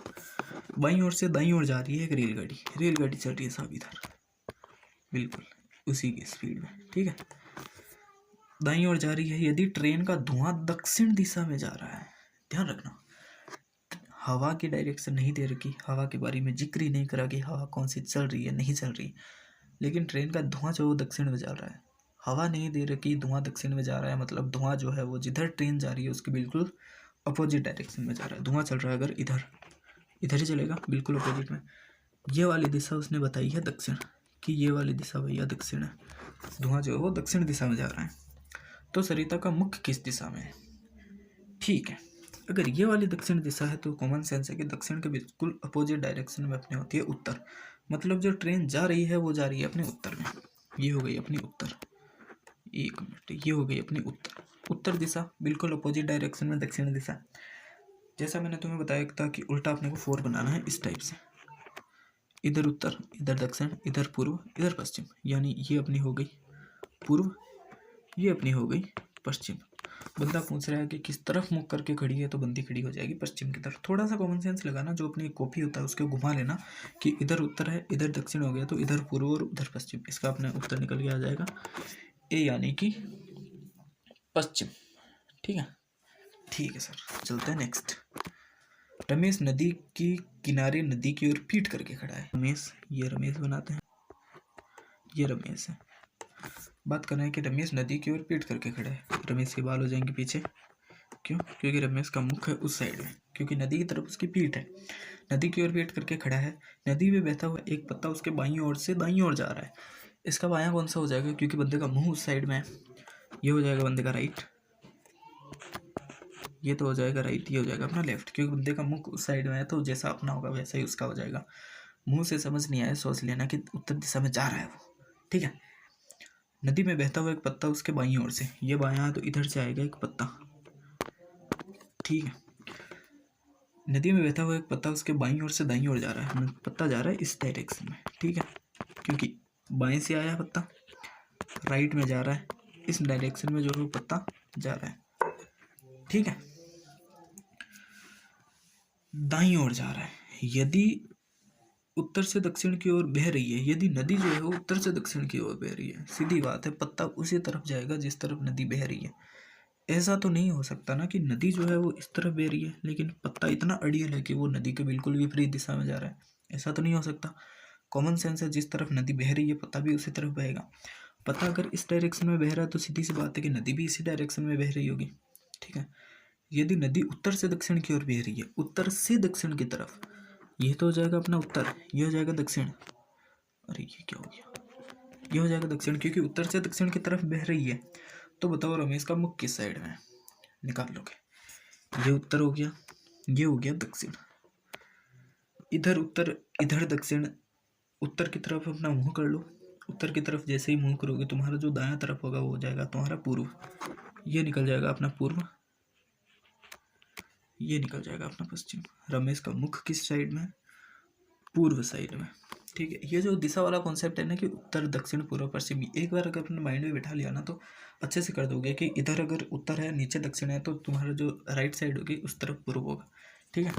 बाईं ओर से दाईं ओर जा रही है एक रेलगाड़ी। रेलगाड़ी चल रही है साहब इधर, बिल्कुल उसी की स्पीड में। ठीक है, दाईं ओर जा रही है। यदि ट्रेन का धुआं दक्षिण दिशा में जा रहा है, ध्यान रखना, हवा की डायरेक्शन नहीं दे रखी, हवा के बारे में जिक्र ही नहीं करा कि हवा कौन सी चल रही है नहीं चल रही, लेकिन ट्रेन का धुआं जो वो दक्षिण में जा रहा है। हवा नहीं दे रखी, धुआं दक्षिण में जा रहा है, मतलब धुआं जो है वो जिधर ट्रेन जा रही है उसके बिल्कुल अपोजिट डायरेक्शन में जा रहा है। धुआं चल रहा है अगर इधर, इधर ही चलेगा, बिल्कुल अपोजिट में। ये वाली दिशा उसने बताई है दक्षिण, कि ये वाली दिशा भैया दक्षिण है। धुआं जो है वो दक्षिण दिशा में जा रहा है। तो सरिता का मुख किस दिशा में है। ठीक है, अगर ये वाली दक्षिण दिशा है तो कॉमन सेंस है कि दक्षिण के बिल्कुल अपोजिट डायरेक्शन में अपने होती है उत्तर। मतलब जो ट्रेन जा रही है वो जा रही है अपने उत्तर में। ये हो गई अपनी उत्तर, एक मिनट, ये हो गई अपनी उत्तर, उत्तर दिशा बिल्कुल अपोजिट डायरेक्शन में दक्षिण दिशा। जैसा मैंने तुम्हें बताया था कि उल्टा अपने को 4 बनाना है इस टाइप से, इधर उत्तर, इधर दक्षिण, इधर पूर्व, इधर पश्चिम। यानी ये अपनी हो गई पूर्व, ये अपनी हो गई पश्चिम। बंदा पूछ रहा है कि किस तरफ मुख करके खड़ी है, तो बंदी खड़ी हो जाएगी पश्चिम की तरफ। थोड़ा सा कॉमन सेंस लगाना, जो अपनी कॉपी होता है उसके घुमा लेना कि इधर उत्तर है, इधर दक्षिण हो गया, तो इधर पूर्व और उधर पश्चिम। इसका अपने उत्तर निकल के आ जाएगा ए यानी कि पश्चिम। ठीक है, ठीक है सर, चलते हैं नेक्स्ट। रमेश नदी की किनारे नदी की ओर पीठ करके खड़ा है। रमेश, ये रमेश बनाते हैं, ये रमेश है। बात कर रहे हैं कि रमेश नदी की ओर पीठ करके खड़ा है। रमेश के बाल हो जाएंगे पीछे, क्यों? क्योंकि रमेश का मुख है उस साइड में, क्योंकि नदी की तरफ उसकी पीठ है। नदी की ओर पीठ करके खड़ा है। नदी में बहता हुआ एक पत्ता उसके बाईं ओर से दाईं ओर जा रहा है। इसका बायां कौन सा हो जाएगा? क्योंकि बंदे का मुंह उस साइड में है, ये हो जाएगा बंदे का राइट। ये तो हो जाएगा राइट, ये हो जाएगा अपना लेफ्ट, क्योंकि बंदे का मुख उस साइड में है, तो जैसा अपना होगा वैसा ही उसका हो जाएगा। मुंह से समझ नहीं आया, सोच लेना कि उत्तर दिशा में जा रहा है वो। ठीक है। नदी में बहता हुआ एक पत्ता उसके बाईं ओर से, ये बायां तो इधर से आएगा एक पत्ता। ठीक है। नदी में बहता हुआ एक पत्ता उसके बाईं ओर से दाईं ओर जा रहा है। पत्ता जा रहा है इस डायरेक्शन में। ठीक है, क्योंकि बाएं से आया पत्ता, राइट में जा रहा है, इस डायरेक्शन में जो है पत्ता जा रहा है। ठीक है, दाईं ओर जा रहा है। यदि उत्तर से दक्षिण की ओर बह रही है, यदि नदी जो है वो उत्तर से दक्षिण की ओर बह रही है, सीधी बात है, पत्ता उसी तरफ जाएगा जिस तरफ नदी बह रही है। ऐसा तो नहीं हो सकता ना कि नदी जो है वो इस तरफ बह रही है, लेकिन पत्ता इतना अड़ियल है कि वो नदी के बिल्कुल विपरीत दिशा में जा रहा है। ऐसा तो नहीं हो सकता। कॉमन सेंस है, जिस तरफ नदी बह रही है पत्ता भी उसी तरफ बहेगा। पत्ता अगर इस डायरेक्शन में बह रहा है तो सीधी सी बात है कि नदी भी इसी डायरेक्शन में बह रही होगी। ठीक है। यदि नदी उत्तर से दक्षिण की ओर बह रही है, उत्तर से दक्षिण की तरफ, ये तो हो जाएगा अपना उत्तर, ये हो जाएगा दक्षिण। अरे ये क्या हो गया? ये हो जाएगा दक्षिण, क्योंकि उत्तर से दक्षिण की तरफ बह रही है। तो बताओ रमेश का मुख किस साइड में है? निकाल लोगे। ये उत्तर हो गया, ये हो गया दक्षिण। इधर उत्तर, इधर दक्षिण। उत्तर की तरफ अपना मुंह कर लो। उत्तर की तरफ जैसे ही मुंह करोगे, तुम्हारा जो दायां तरफ होगा वो हो जाएगा तुम्हारा पूर्व। ये निकल जाएगा अपना पूर्व, ये निकल जाएगा अपना पश्चिम। रमेश का मुख किस साइड में? पूर्व साइड में। ठीक है। ये जो दिशा वाला कॉन्सेप्ट है ना कि उत्तर दक्षिण पूर्व पश्चिम, एक बार अगर अपने माइंड में बिठा लिया ना तो अच्छे से कर दोगे कि इधर अगर उत्तर है, नीचे दक्षिण है, तो तुम्हारा जो राइट साइड होगी उस तरफ पूर्व होगा। ठीक है,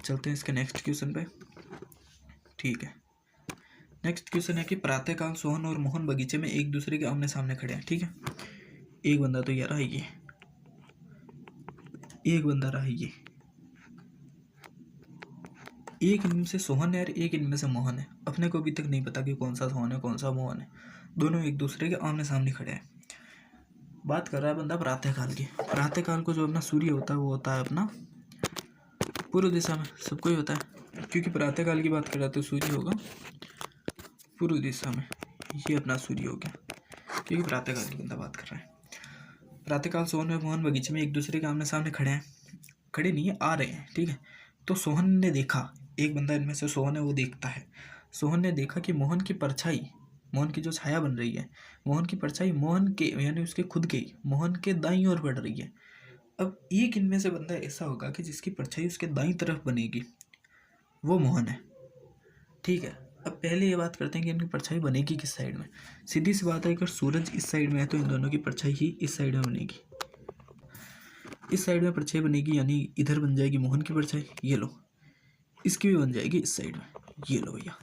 चलते हैं इसके नेक्स्ट क्वेश्चन पे। ठीक है, नेक्स्ट क्वेश्चन है कि प्रातःकाल सोहन और मोहन बगीचे में एक दूसरे के आमने सामने खड़े हैं। ठीक है, एक बंदा तो यार है, ये एक बंदा रहा है, ये एक इनमें से सोहन है और एक इनमें से मोहन है। अपने को अभी तक नहीं पता कि कौन सा सोहन है कौन सा मोहन है। दोनों एक दूसरे के आमने सामने खड़े हैं। बात कर रहा है बंदा प्रातःकाल की। प्रातःकाल को जो अपना सूर्य होता है वो होता है अपना पूर्व दिशा में, सबको ही होता है। क्योंकि प्रातःकाल की बात कर रहा है तो सूर्य होगा पूर्व दिशा में, ये अपना सूर्य हो गया, क्योंकि प्रातःकाल की बंदा बात कर रहा है। प्रातःकाल सोहन और मोहन बगीचे में एक दूसरे के आमने सामने खड़े हैं। खड़े नहीं है, आ रहे हैं। ठीक है, तो सोहन ने देखा, एक बंदा इनमें से सोहन है वो देखता है। सोहन ने देखा कि मोहन की परछाई, मोहन की जो छाया बन रही है, मोहन की परछाई मोहन के यानी उसके खुद के मोहन के दाईं ओर बढ़ रही है। अब एक इनमें से बंदा ऐसा होगा कि जिसकी परछाई उसके दाईं तरफ बनेगी, वो मोहन है। ठीक है, अब पहले ये बात करते हैं कि इनकी परछाई बनेगी किस साइड में। सीधी सी बात है, अगर सूरज इस साइड में है तो इन दोनों की परछाई ही इस साइड में बनेगी। इस साइड में परछाई बनेगी, यानी इधर बन जाएगी मोहन की परछाई, ये लो। इसकी भी बन जाएगी इस साइड में, ये लो भैया।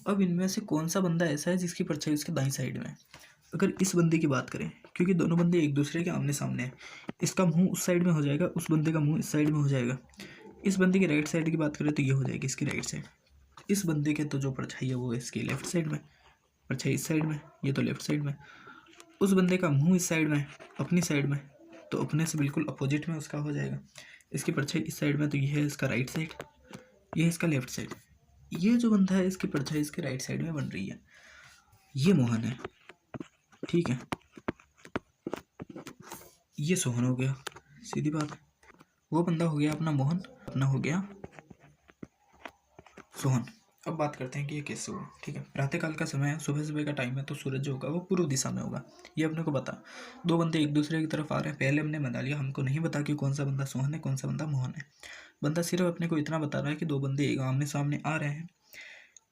अब इनमें से कौन सा बंदा ऐसा है जिसकी परछाई उसके दाईं साइड में है? अगर इस बंदे की बात करें, क्योंकि दोनों बंदे एक दूसरे के आमने सामने हैं, इसका मुंह उस साइड में हो जाएगा, उस बंदे का मुंह इस साइड में हो जाएगा। इस बंदे की राइट साइड की बात करें तो ये हो जाएगी इसकी राइट साइड। इस बंदे के तो जो परछाई है वो इसकी लेफ्ट साइड में, परछाई इस साइड में, ये तो लेफ्ट साइड में। उस बंदे का मुंह इस साइड में, अपनी साइड में, तो अपने से बिल्कुल अपोजिट में उसका हो जाएगा। इसकी परछाई इस साइड में, तो ये है इसका राइट साइड, ये है इसका लेफ्ट साइड। ये जो बंदा है इसकी परछाई इसके राइट साइड में बन रही है, ये मोहन है। ठीक है, ये सोहन हो गया, सीधी बात है। वो बंदा हो गया अपना मोहन, अपना हो गया सोहन। अब बात करते हैं कि ये कैसे हुआ। ठीक है, प्रातःकाल का समय है, सुबह सुबह का टाइम है, तो सूरज जो होगा वो पूर्व दिशा में होगा, ये अपने को पता। दो बंदे एक दूसरे की तरफ आ रहे हैं, पहले हमने बता लिया, हमको नहीं पता कि कौन सा बंदा सोहन है कौन सा बंदा मोहन है। बंदा सिर्फ अपने को इतना बता रहा है कि दो बंदे एक आमने सामने आ रहे हैं।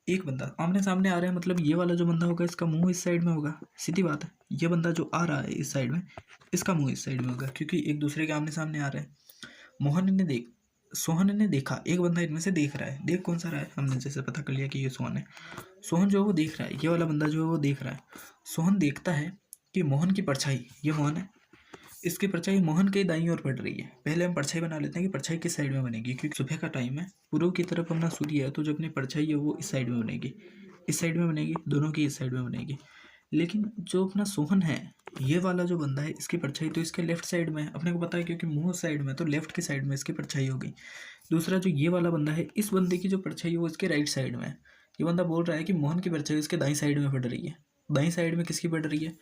एक बंदा आमने सामने आ रहा है, मतलब ये वाला जो बंदा होगा इसका मुंह इस साइड में होगा, सीधी बात है। ये बंदा जो आ रहा है इस साइड में, इसका मुंह इस साइड में होगा, क्योंकि एक दूसरे के आमने सामने आ रहे हैं। सोहन ने देखा, एक बंदा इनमें से देख रहा है। देख कौन सा रहा है, हमने जैसे पता कर लिया कि ये सोहन है। सोहन जो है वो देख रहा है, ये वाला बंदा जो है वो देख रहा है। सोहन देखता है कि मोहन की परछाई, ये मोहन है, इसकी परछाई मोहन के दाईं ओर पड़ रही है। पहले हम परछाई बना लेते हैं कि परछाई किस साइड में बनेगी, क्योंकि सुबह का टाइम है, पूर्व की तरफ अपना सूर्य है, तो जो अपनी परछाई है वो इस साइड में बनेगी, इस साइड में बनेगी, दोनों की इस साइड में बनेगी। लेकिन जो अपना सोहन है, ये वाला जो बंदा है, इसकी परछाई तो इसके लेफ्ट साइड में है, अपने को पता है, क्योंकि मुंह साइड में, तो लेफ्ट की साइड में इसकी परछाई होगी। दूसरा जो ये वाला बंदा है, इस बंदे की जो परछाई है वो इसके राइट साइड में है। ये बंदा बोल रहा है कि मोहन की परछाई इसके दाईं साइड में पड़ रही है। दाईं साइड में किसकी पड़ रही है,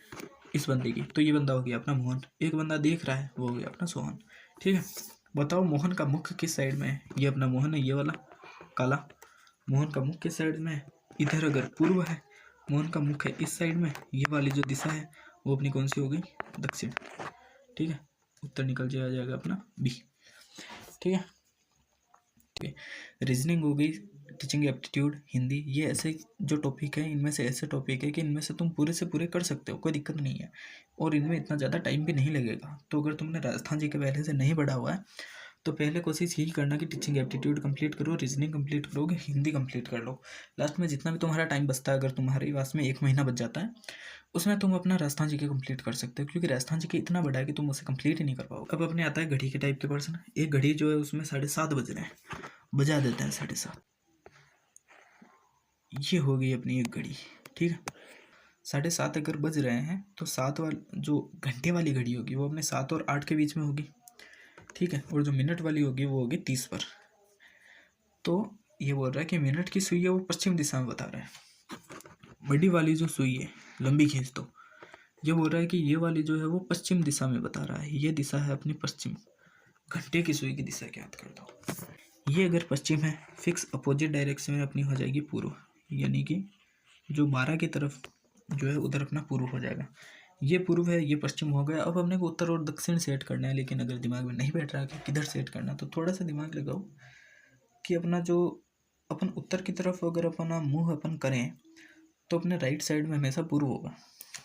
इस बंदे की। तो ये बंदा हो गया अपना मोहन। एक बंदा देख रहा है, वो हो गया अपना सोहन। ठीक है, बताओ मोहन का मुख किस साइड में है। ये अपना मोहन है, ये वाला काला। मोहन का मुख किस साइड में है, इधर अगर पूर्व है, मोहन का मुख है इस साइड में, ये वाली जो दिशा है वो अपनी कौन सी हो गई, दक्षिण। ठीक है, उत्तर निकल जाएगा अपना बी। ठीक है, ठीक है। रीजनिंग हो गई, टीचिंग एप्टीट्यूड, हिंदी, ये ऐसे जो टॉपिक है, इनमें से ऐसे टॉपिक है कि इनमें से तुम पूरे से पूरे कर सकते हो, कोई दिक्कत नहीं है, और इनमें इतना ज़्यादा टाइम भी नहीं लगेगा। तो अगर तुमने राजस्थान जी के पहले से नहीं पढ़ा हुआ है तो पहले कोशिश यही करना कि टीचिंग एप्टीट्यूड कंप्लीट करो, रीजनिंग कंप्लीट करोगे, हिंदी कंप्लीट कर लो। लास्ट में जितना भी तुम्हारा टाइम बचता है, अगर तुम्हारे पास में 1 महीना बच जाता है, उसमें तुम अपना राजस्थान जी के कंप्लीट कर सकते हो, क्योंकि राजस्थान जी के इतना बड़ा है कि तुम उसे कंप्लीट ही नहीं कर पाओगे। अब अपने आता है घड़ी के टाइप के पर्सन। एक घड़ी जो है उसमें 7:30 बज रहे हैं, बजा देते हैं 7:30। ये हो गई अपनी एक घड़ी। ठीक है, 7:30 अगर बज रहे हैं तो 7 वाली जो घंटे वाली घड़ी होगी वो अपने 7 और 8 के बीच में होगी। ठीक है, और जो मिनट वाली होगी वो होगी 30 पर। तो ये बोल रहा है कि मिनट की सुई है वो पश्चिम दिशा में बता रहा है। बड़ी वाली जो सुई है, लंबी खींच दो, ये बोल रहा है कि ये वाली जो है वो पश्चिम दिशा में बता रहा है, ये दिशा है अपनी पश्चिम। घंटे की सुई की दिशा याद कर दो। ये अगर पश्चिम है, फिक्स अपोजिट डायरेक्शन में अपनी हो जाएगी पूर्व, यानी कि जो 12 की तरफ जो है उधर अपना पूर्व हो जाएगा। ये पूर्व है, ये पश्चिम हो गया। अब हमने को उत्तर और दक्षिण सेट करना है, लेकिन अगर दिमाग में नहीं बैठ रहा कि किधर सेट करना, तो थोड़ा सा दिमाग लगाओ कि अपना जो अपन उत्तर की तरफ अगर अपना मुंह अपन करें तो अपने राइट साइड में हमेशा पूर्व होगा।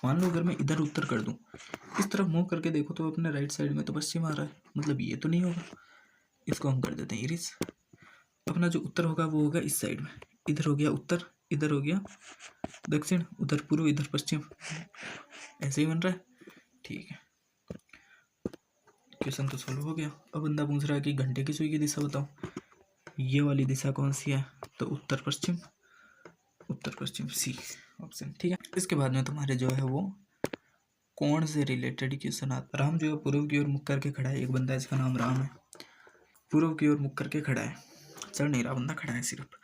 मान लो अगर मैं इधर उत्तर कर दूं, इस तरफ मुंह करके देखो तो अपने राइट साइड में तो पश्चिम आ रहा है, मतलब ये तो नहीं होगा। इसको हम कर देते हैं इरिस। अपना जो उत्तर होगा वो होगा इस साइड में, इधर हो गया उत्तर, इधर हो गया दक्षिण, उधर पूर्व, इधर पश्चिम, ऐसे ही बन रहा है। ठीक है, क्वेश्चन तो सोल्व हो गया। अब बंदा पूछ रहा है कि घंटे की सुई की दिशा बताओ, ये वाली दिशा कौन सी है, तो उत्तर पश्चिम, उत्तर पश्चिम, सी ऑप्शन। ठीक है, इसके बाद में तुम्हारे जो है वो कोण से रिलेटेड क्वेश्चन आता। राम जो है पूर्व की ओर मुख करके खड़ा है, एक बंदा इसका नाम राम है, पूर्व की ओर मुख करके खड़ा है, चल नहीं रहा, बंदा खड़ा है, सिर्फ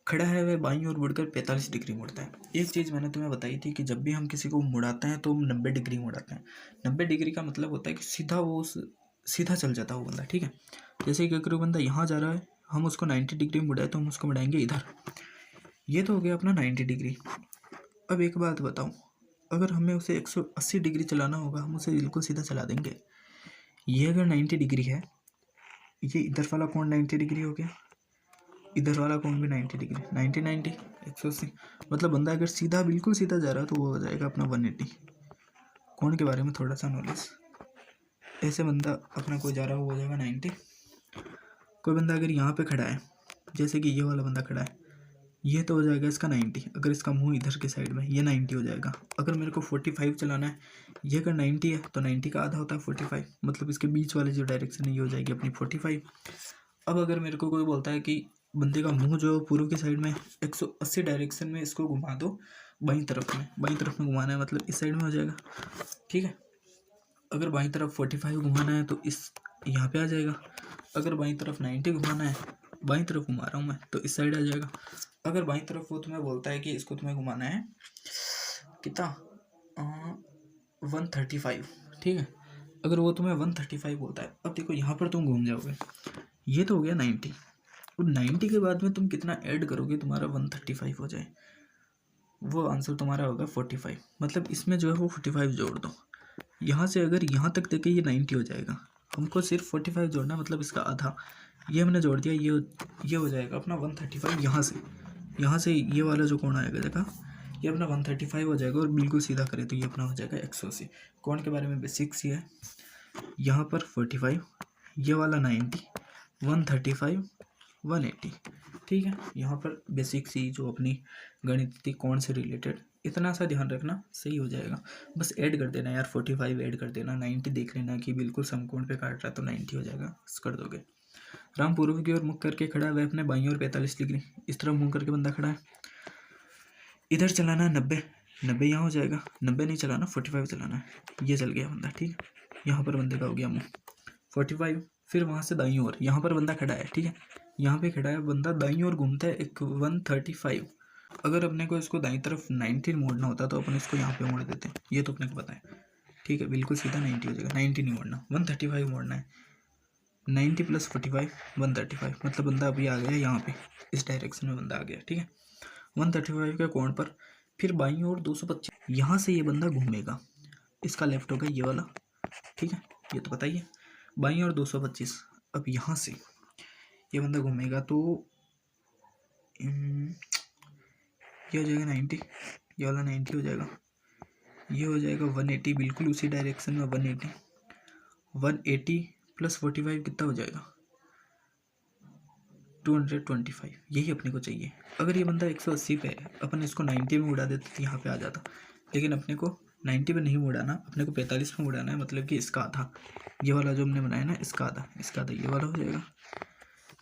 खड़ा है। वह बाईं ओर मुड़कर 45 डिग्री मुड़ता है। एक चीज़ मैंने तुम्हें बताई थी कि जब भी हम किसी को मुड़ाते हैं तो हम 90 डिग्री मुड़ाते हैं। 90 डिग्री का मतलब होता है कि सीधा वो सीधा चल जाता है वो बंदा। ठीक है, जैसे कि अगर वो बंदा यहाँ जा रहा है, हम उसको 90 डिग्री मुड़ाए तो हम उसको मुड़ाएंगे इधर। ये तो हो गया अपना 90 डिग्री। अब एक बात बताऊँ, अगर हमें उसे 180 डिग्री चलाना होगा, हम उसे बिल्कुल सीधा चला देंगे। ये अगर 90 डिग्री है, ये इधर वाला कोण 90 डिग्री हो गया, इधर वाला कोण भी 90 डिग्री, 90 90 180। मतलब बंदा अगर सीधा बिल्कुल सीधा जा रहा है तो वो हो जाएगा अपना 180। कोण के बारे में थोड़ा सा नॉलेज, ऐसे बंदा अपना कोई जा रहा हो जाएगा 90। कोई बंदा अगर यहाँ पे खड़ा है, जैसे कि ये वाला बंदा खड़ा है, ये तो हो जाएगा इसका 90। अगर इसका मुंह इधर के साइड में, ये 90 हो जाएगा। अगर मेरे को 45 चलाना है, ये अगर 90 है तो 90 का आधा होता है 45, मतलब इसके बीच वाली जो डायरेक्शन है ये हो जाएगी अपनी 45। अब अगर मेरे को कोई बोलता है कि बंदे का मुंह जो है पूर्व की साइड में 180 डायरेक्शन में इसको घुमा दो, बाईं तरफ में घुमाना है, मतलब इस साइड में हो जाएगा। ठीक है, अगर बाईं तरफ 45 घुमाना है तो इस यहाँ पे आ जाएगा। अगर बाईं तरफ 90 घुमाना है, बाईं तरफ घुमा रहा हूँ मैं, तो इस साइड आ जाएगा। अगर बाईं तरफ वो तुम्हें बोलता है कि इसको तुम्हें घुमाना है कितना 135, ठीक है, अगर वो तुम्हें 135 बोलता है, अब देखो यहाँ पर तुम घूम जाओगे, ये तो हो गया 90। और 90 के बाद में तुम कितना ऐड करोगे तुम्हारा 135 हो जाए, वो आंसर तुम्हारा होगा 45। मतलब इसमें जो है वो 45 जोड़ दो। यहाँ से अगर यहाँ तक देखे ये 90 हो जाएगा, हमको सिर्फ 45 जोड़ना, मतलब इसका आधा, ये हमने जोड़ दिया, ये हो जाएगा अपना 135 यहाँ से। यहाँ से ये वाला जो कोण आएगा देखा, ये अपना 135 हो जाएगा और बिल्कुल सीधा करे तो ये अपना हो जाएगा 180। कोण के बारे में बेसिक्स ये है, यहाँ पर 45, ये वाला 90, 135, 180। ठीक है, यहाँ पर बेसिक सी जो अपनी गणित थी कोण से रिलेटेड, इतना सा ध्यान रखना सही हो जाएगा। बस ऐड कर देना यार, 45 ऐड कर देना, 90 देख लेना कि बिल्कुल समकोण पे काट रहा है तो 90 हो जाएगा, बस कर दोगे। राम पूर्व की ओर मुख करके खड़ा है, वह अपने बाईं ओर 45 डिग्री, इस तरफ मुंह करके बंदा खड़ा है। इधर चलाना है 90, 90 यहाँ हो जाएगा, 90 नहीं चलाना 45 चलाना है, ये चल गया बंदा। ठीक है, यहाँ पर बंदे का हो गया मुँह 45। फिर वहाँ से दाईं ओर, यहाँ पर बंदा खड़ा है, ठीक है, यहाँ पे खड़ा है बंदा, दाईं ओर घूमता है एक 135। अगर अपने को इसको दाईं तरफ 90 मोड़ना होता तो अपन इसको यहाँ पे मोड़ देते हैं, ये तो अपने को पता है। ठीक है, बिल्कुल सीधा 90 हो जाएगा, 90 नहीं मोड़ना, 135 मोड़ना है। 90 + 45 135, मतलब बंदा अभी आ गया यहाँ पे, इस डायरेक्शन में बंदा आ गया। ठीक है, 135 के कोण पर फिर बाईं ओर 225, यहाँ से ये बंदा घूमेगा, इसका लेफ्ट होगा ये वाला। ठीक है, ये तो पता ही है, बाईं ओर 225। अब यहाँ से ये बंदा घूमेगा तो ये हो जाएगा 90, ये वाला 90 हो जाएगा, ये हो जाएगा 180, बिल्कुल उसी डायरेक्शन में 180। 180 + 45 कितना हो जाएगा, 225, यही अपने को चाहिए। अगर ये बंदा 180 पे है, अपन इसको 90 में उड़ा देते तो यहाँ पे आ जाता, लेकिन अपने को 90 पे नहीं उड़ाना, अपने को 45 पे उड़ाना है, मतलब कि इसका आधा, ये वाला जो हमने बनाया ना इसका आधा, इसका आधा ये वाला हो जाएगा,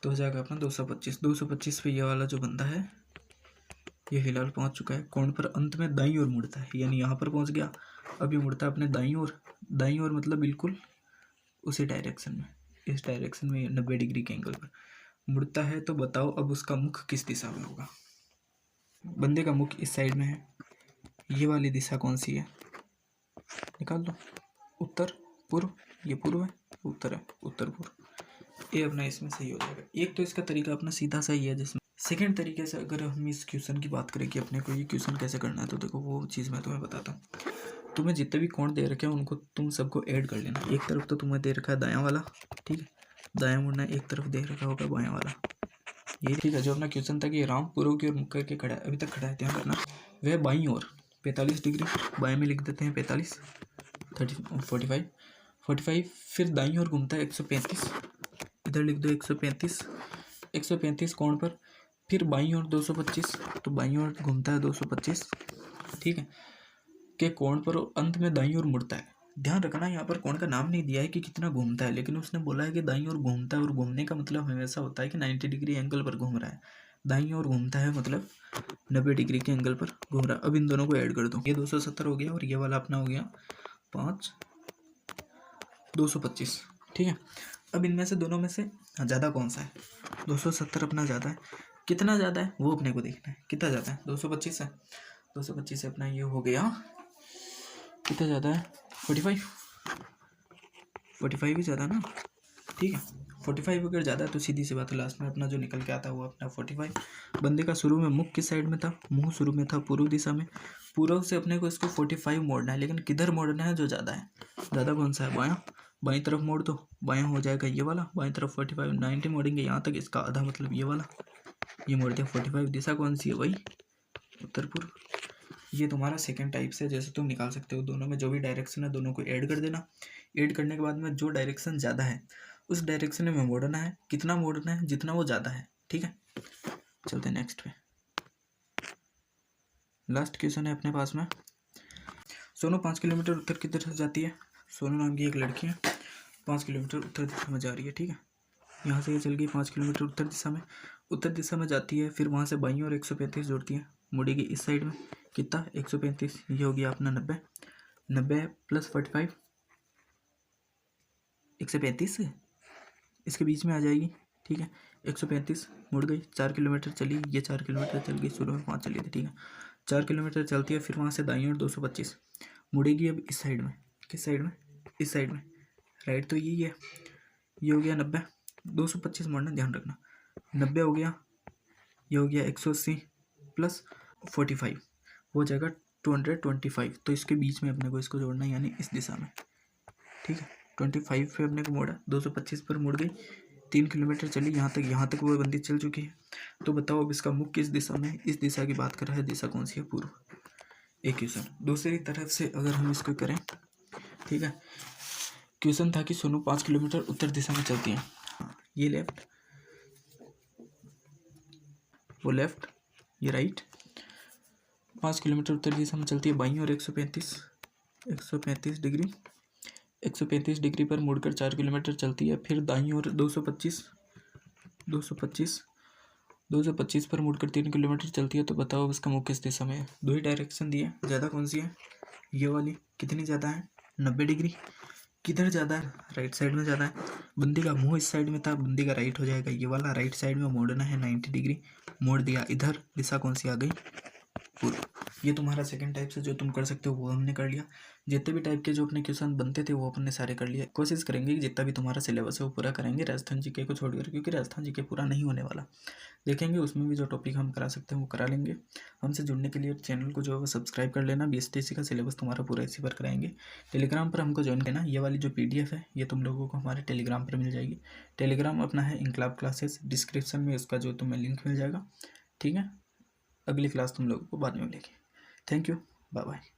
तो हो जाएगा अपना 225। 225 पे ये वाला जो बंदा है ये फिलहाल पहुँच चुका है कोण पर, अंत में दाईं ओर मुड़ता है, यानी यहाँ पर पहुँच गया, अब ये मुड़ता है अपने दाईं ओर। दाईं ओर मतलब बिल्कुल उसी डायरेक्शन में, इस डायरेक्शन में 90 डिग्री के एंगल पर मुड़ता है। तो बताओ अब उसका मुख किस दिशा में होगा। बंदे का मुख इस साइड में है, ये वाली दिशा कौन सी है, निकाल दो, उत्तर पूर्व, ये पूर्व है, उत्तर है, उत्तर पूर्व, ये अपना इसमें सही हो जाएगा। एक तो इसका तरीका अपना सीधा सही है, जिसमें सेकंड तरीके से अगर हम इस क्वेश्चन की बात करें कि अपने को ये क्वेश्चन कैसे करना है, तो देखो वो चीज़ मैं तुम्हें बताता हूँ। तुम्हें जितने भी कोण दे रखे हैं उनको तुम सबको ऐड कर लेना। एक तरफ तो तुम्हें दे रखा है दायां वाला, ठीक है, दायां मुड़ना, एक तरफ दे रखा होगा बायां वाला, ये ठीक है। जो अपना क्वेश्चन था कि राम पूर्व की ओर मुख करके खड़ा है, अभी तक खड़ा है, ध्यान रखना, वह बाईं ओर 45 डिग्री, बाएं में लिख देते हैं 45, 45, 45, फिर दाईं ओर घूमता है 135, इधर लिख दो 135, 135 कोण पर, फिर बाईं ओर 225, तो बाईं ओर घूमता है 225, ठीक है, के कोण पर, अंत में दाईं ओर मुड़ता है। ध्यान रखना यहाँ पर कोण का नाम नहीं दिया है कि कितना घूमता है, लेकिन उसने बोला है कि दाईं ओर घूमता है, और घूमने का मतलब हमेशा होता है कि 90 डिग्री एंगल पर घूम रहा है। दाईं ओर घूमता है मतलब 90 डिग्री के एंगल पर घूम रहा है। अब इन दोनों को ऐड कर दो, ये 270 हो गया और ये वाला अपना हो गया 5, 225, ठीक है। अब इनमें से दोनों में से ज़्यादा कौन सा है, 270 अपना ज़्यादा है, कितना ज़्यादा है वो अपने को देखना है, कितना ज़्यादा है, 225 है, 225 से अपना ये हो गया, कितना ज़्यादा है, 45, 45 ही ज़्यादा ना, ठीक है। 45 अगर ज़्यादा है तो सीधी सी बात है, लास्ट में अपना जो निकल के आता है वो अपना 45। बंदे का शुरू में मुख किस साइड में था, मुंह शुरू में था पूर्व दिशा में, पूर्व से अपने को इसको 45 मोड़ना है, लेकिन किधर मोड़ना है जो ज़्यादा है, ज़्यादा कौन सा है, बायां, बाईं तरफ मोड़ दो, बायां हो जाएगा ये वाला, बाईं तरफ 45, 90 मोड़ेंगे यहाँ तक, इसका आधा मतलब ये वाला, ये मोड़ दिया 45। दिशा कौन सी है भाई, उत्तर पूर्व। ये तुम्हारा सेकंड टाइप से जैसे तुम निकाल सकते हो, दोनों में जो भी डायरेक्शन है दोनों को ऐड कर देना, ऐड करने के बाद में जो डायरेक्शन ज़्यादा है उस डायरेक्शन में मोड़ना है, कितना मोड़ना है, जितना वो ज़्यादा है, ठीक है। चलते हैं नेक्स्ट पे, लास्ट क्वेश्चन है अपने पास में। सोनू 5 किलोमीटर उत्तर की तरफ जाती है, सोनू नाम की एक लड़की है, 5 किलोमीटर उत्तर दिशा में जा रही है, ठीक है। यहाँ से ये चल गई 5 किलोमीटर उत्तर दिशा में जाती है, फिर वहाँ से बाईं ओर 135 जोड़ती है, मुड़ेगी इस साइड में, कितना 135, ये हो गया अपना 90, 90 + 45, 135 इसके बीच में आ जाएगी, ठीक है। 135 मुड़ गई, 4 किलोमीटर चली, ये 4 किलोमीटर चल गई, शुरू में 5 चली थी, ठीक है। 4 किलोमीटर चलती है, फिर वहाँ से दाईं ओर 225 मुड़ेगी, अब इस साइड में, किस साइड में, इस साइड में, राइट तो यही है, ये हो गया 90, 225 मोड़ना, ध्यान रखना, 90 हो गया, ये हो गया 180 + 45 हो जाएगा 225, तो इसके बीच में अपने को इसको जोड़ना है, यानी इस दिशा में, ठीक है। 25 पे अपने को मोड़ा, 225 पर मुड़ गई, 3 किलोमीटर चली, यहाँ तक वो बंदी चल चुकी है। तो बताओ अब इसका मुख किस दिशा में है? इस दिशा की बात कर रहा है, दिशा कौन सी है? पूर्व। एक क्वेश्चन। दूसरी तरफ से अगर हम इसको करें, ठीक है, क्वेश्चन था कि सोनू 5 किलोमीटर उत्तर दिशा में चलती है। हाँ, ये लेफ्ट, वो लेफ्ट, ये राइट। 5 किलोमीटर उत्तर दिशा में चलती है, बाईं ओर 135 डिग्री, 135 डिग्री पर मुड़कर 4 किलोमीटर चलती है। फिर दाईं ओर 225 पर मुड़कर 3 किलोमीटर चलती है। तो बताओ इसका मुख किस दिशा में है? दो ही डायरेक्शन दिए, ज़्यादा कौन सी है? ये वाली। कितनी ज़्यादा है? 90 डिग्री। किधर ज़्यादा है? राइट साइड में ज़्यादा है। बंदी का मुंह इस साइड में था, बंदी का राइट हो जाएगा ये वाला। राइट साइड में मोड़ना है 90 डिग्री, मोड़ दिया इधर। दिशा कौन सी आ गई? पूर्व। ये तुम्हारा सेकंड टाइप से जो तुम कर सकते हो वो हमने कर लिया। जितने भी टाइप के जो अपने क्वेश्चन बनते थे वो अपन ने सारे कर लिए। कोशिश करेंगे कि जितना भी तुम्हारा सिलेबस है वो पूरा करेंगे राजस्थान जीके को छोड़कर, क्योंकि राजस्थान जीके पूरा नहीं होने वाला। देखेंगे उसमें भी जो टॉपिक हम करा सकते हैं वो करा लेंगे। हमसे जुड़ने के लिए चैनल को जो है सब्सक्राइब कर लेना। BSTC का सिलेबस तुम्हारा पूरा इसी पर कराएंगे। टेलीग्राम पर हमको ज्वाइन करना। ये वाली जो PDF है ये तुम लोगों को हमारे टेलीग्राम पर मिल जाएगी। टेलीग्राम अपना है इनकलाब क्लासेस, डिस्क्रिप्शन में उसका जो तुम्हें लिंक मिल जाएगा। ठीक है, अगली क्लास तुम लोगों को बाद में मिलेगी। Thank you, bye bye.